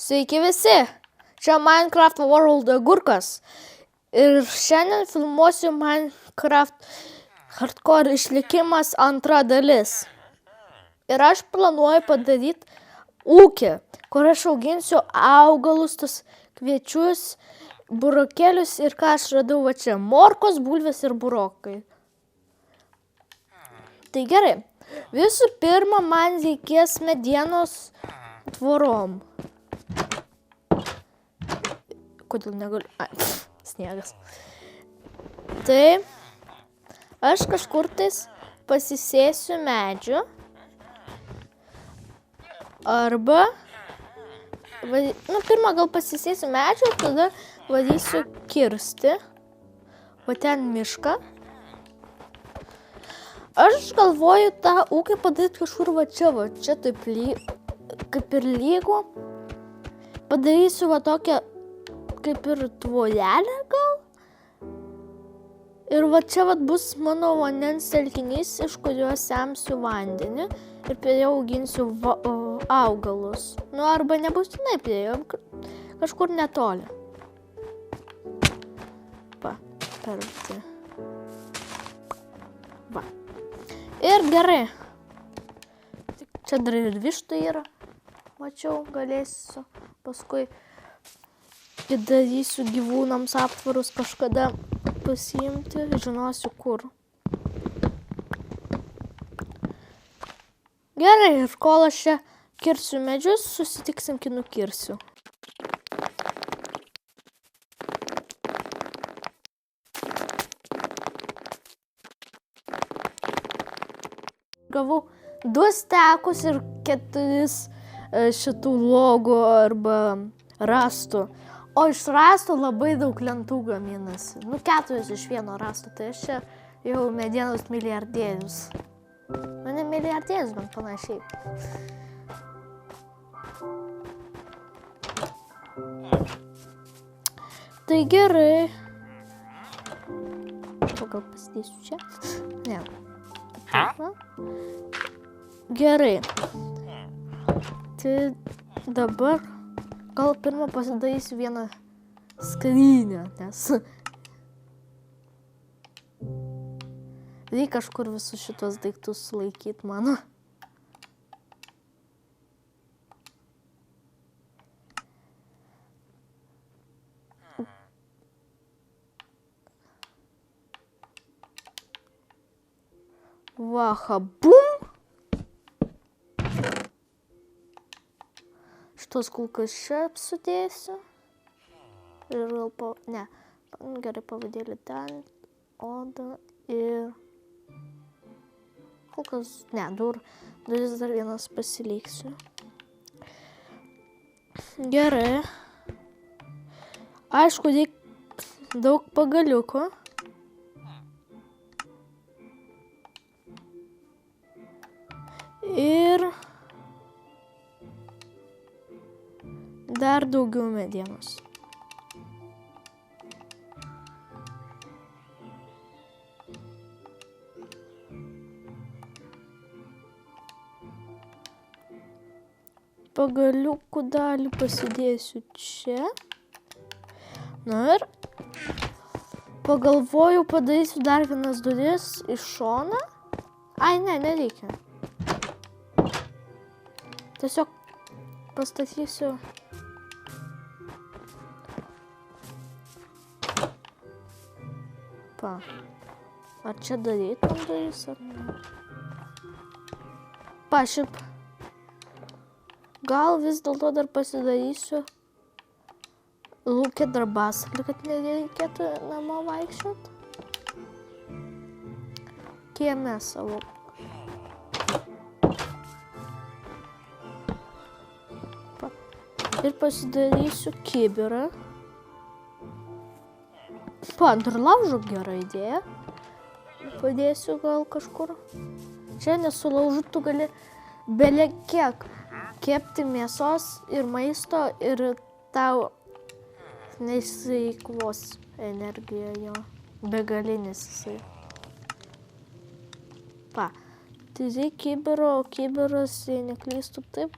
Sveiki visi, čia Minecraft World Agurkas ir šiandien filmuosiu Minecraft Hardcore išlikimas antra dalis. Ir aš planuoju padaryti ūkį, kur aš auginsiu augalus, tus kviečius, burokėlius ir ką aš radau va čia, morkos, bulvės ir burokai. Tai gerai, visų pirma man reikės medienos tvorom. Kodėl negaliu? Sniegas. Tai aš kažkur tais pasisėsiu medžių. Arba, pirmą gal pasisėsiu medžių, tada varysiu kirsti. O ten mišką. Aš galvoju tą ūkį padaryti kažkur va čia taip kaip ir lygų. Padarysiu va tokią kaip ir tvorelę gal. Ir va čia va bus mano vandens telkinys, iš kurio semsiu vandenį ir prie jo auginsiu augalus. Arba nebūtinai prie jo, kažkur netoli. Va, perti. Va. Ir gerai. Čia dar ir vištų yra. Mačiau, galėsiu paskui darysiu gyvūnams aptvarus kažkada pasiimti, žinosiu kur. Gerai, ir kol aš čia kirsiu medžius, susitiksim, kai nukirsiu. Gavau 2 stekus ir 4 šitų logų arba rastų. O iš rastų labai daug lentų gaminasi. 4 iš vieno rasto, tai aš čia jau medienos milijardierius. Ne milijardierius, bet panašiai. Tai gerai. O gal pasidėsiu čia? Ne. Gerai. Tai dabar gal pirmą pasidarysiu vieną skrynę, nes reikia kažkur visus šitos daiktus sulaikyti mano. Vaha, bum! Šitos kulkas čia sudėsiu. Ir gal gerai pavadėlį ten, odą ir kulkas, duris dar vienas pasiliksiu. Gerai. Aišku, reikia daug pagaliukų. Ir dar daugiau medienos. Pagaliukų dalį pasidėsiu čia. Ir pagalvoju, padarysiu dar vienas duris iš šoną. Nereikia. Tiesiog pastatysiu. Ar čia darytum duris, ar ne? Šiaip. Gal vis dėlto dar pasidarysiu lauke darbasaklį, kad nereikėtų namo vaikščioti. Kieme savo. Ir pasidarysiu kibirą. Dar laužo gera idėja. Padėsiu gal kažkur. Čia nesulaužu, tu gali bele kiek kepti mėsos ir maisto ir tau neįsiveikvos energija jo. Begalinis jisai. Tai reikia kibiro, o kibiras, jei neklystu, taip.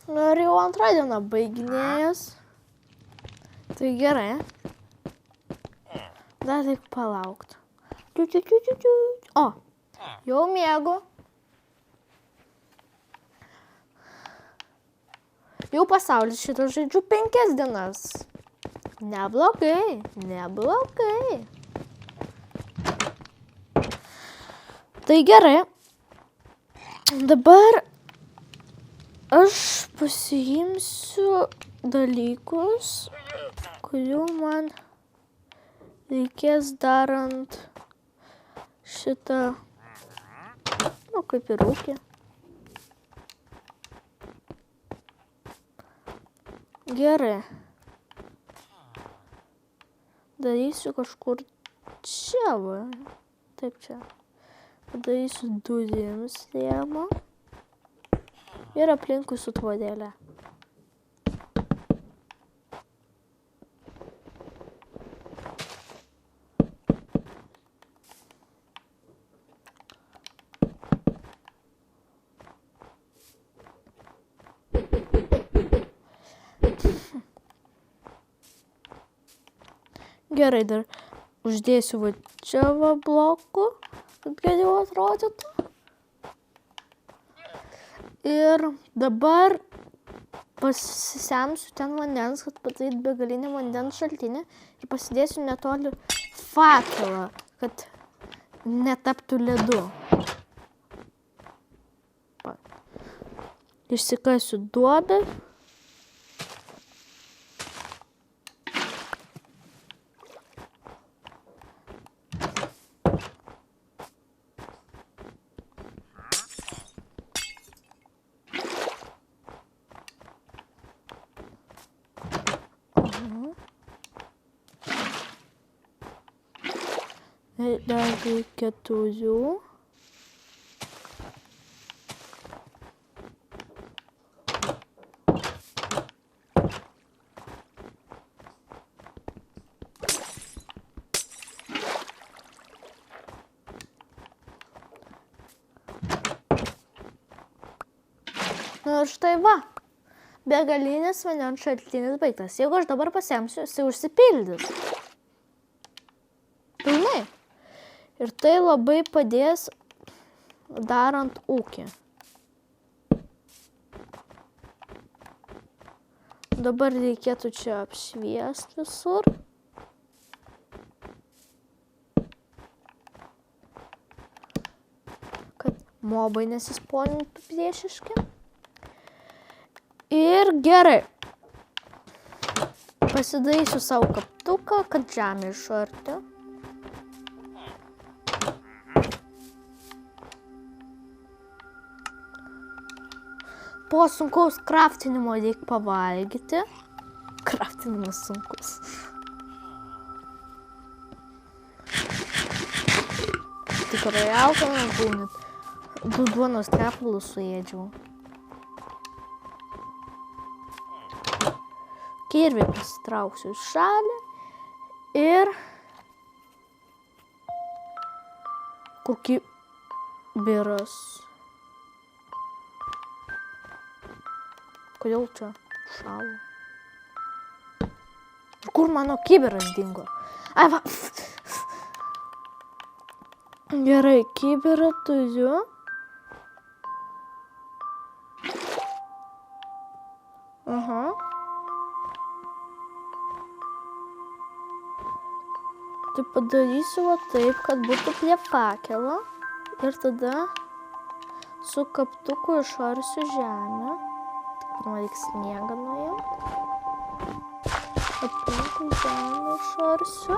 Ir jau antrą dieną baiginėjas. Tai gerai. Dar tik palaukti. O, jau miegu. Jau pasaulis šitą žaidžiu 5 dienas. Neblogai, neblogai. Tai gerai. Dabar aš pasiimsiu dalykus, kurių man reikės darant šitą, kaip ir ūkį. Gerai. Darysiu kažkur čia, va. Taip čia. Padarysiu durims rėmą ir aplinkui su tvorėle. Gerai, dar uždėsiu va čia va blokų, kad geriau atrodytų. Ir dabar pasisemsiu ten vandens, kad padaryti begalinį vandens šaltinį ir pasidėsiu netoli fakelą, kad netaptų ledu. Išsikasiu duobę. Dar reikia 4. Nu ir štai va, begalinis vandens šaltinis baigtas. Jeigu aš dabar pasemsiu, jisai užsipildys. Pilnai. Ir tai labai padės darant ūkį. Dabar reikėtų čia apšviesti visur. Kad mobai nesisponintų priešiški. Ir gerai. Pasidarysiu savo kaptuką, kad žemė išarti. Po sunkaus kraftinimo reikia pavalgyti. Kraftinimas sunkus. Tikrai alkanas būnit. 2 duonos kepalus suėdžiau. Kirvį pasitrauksiu į šalį ir kokį biras. Kodėl čia šalo? Kur mano kibiras dingo? Ai, va. Gerai, kibirą turiu. Aha. Tai padarysiu va taip, kad būtų prie fakelo. Ir tada su kaptuku išarsiu žemę. Man reikia sniegą nuimti. Aplinkui žemę išarsiu.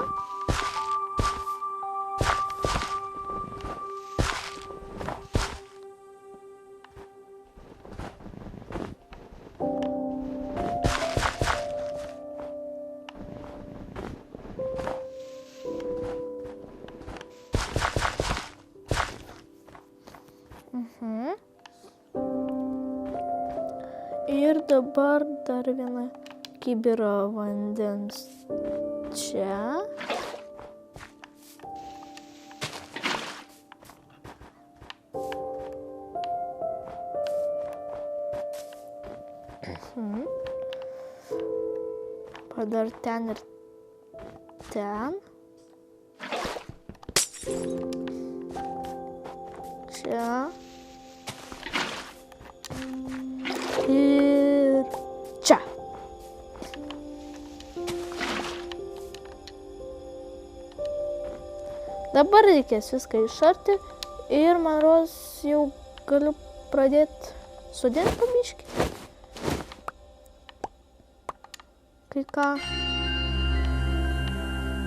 Ir dabar dar vieną kibirą vandens čia. Padar ten ir ten. Čia. Ir čia. Dabar reikės viską išarti ir man rodos jau galiu pradėti sudėti pabiškį. Kai ką.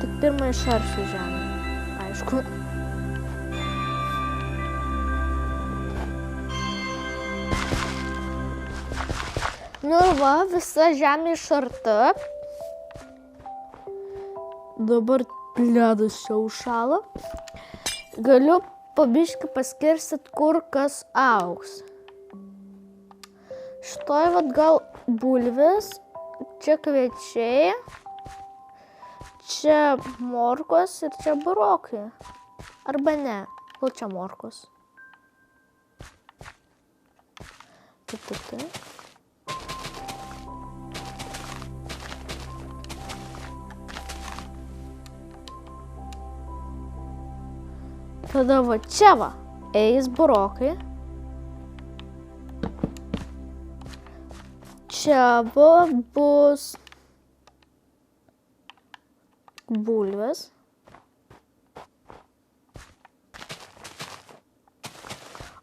Tik pirmą išarsiu žemę, aišku. Nu ir va, visa žemė išarta. Dabar ledas čia užšalo. Galiu pabiškį paskirstyt, kur kas augs. Šitoj vat gal bulvės, čia kviečiai, čia morkos ir čia burokai. Arba ne, gal čia morkos. Taip. Tada va čia va, eis burokai. Čia va bus bulvės.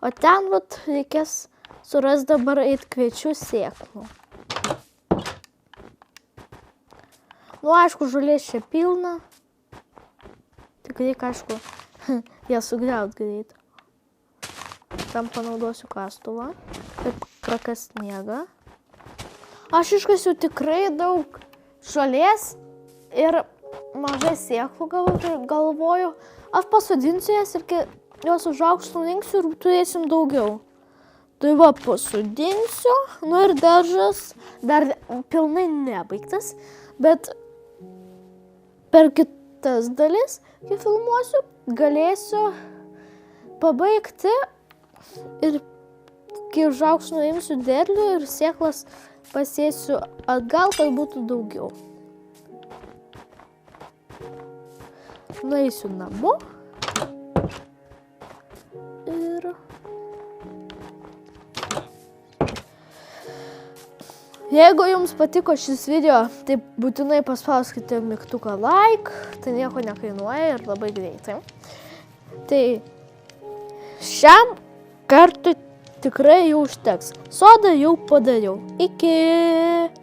O ten vat reikės surasti dabar eit kviečių sėklų. Nu, aišku, žolės čia pilna. Tik reikia, aišku, ją sugriaut greit. Tam panaudosiu kastuvą ir prakast sniegą. Aš iškasiu tikrai daug žolės ir mažai sėklų galvoju. Aš pasodinsiu jas ir kai jos užaugs nurinksiu ir turėsim daugiau. Tai va, pasodinsiu. Nu ir daržas dar pilnai nebaigtas, bet per kitas dalis, kai filmuosiu, galėsiu pabaigti ir kai užaugs nuimsiu derlių ir sėklas pasėsiu atgal, kad būtų daugiau. Nueisiu namo ir jeigu jums patiko šis video, tai būtinai paspauskite mygtuką like, tai nieko nekainuoja ir labai greitai. Tai šiam kartui tikrai jau užteks. Sodą jau padariau. Iki!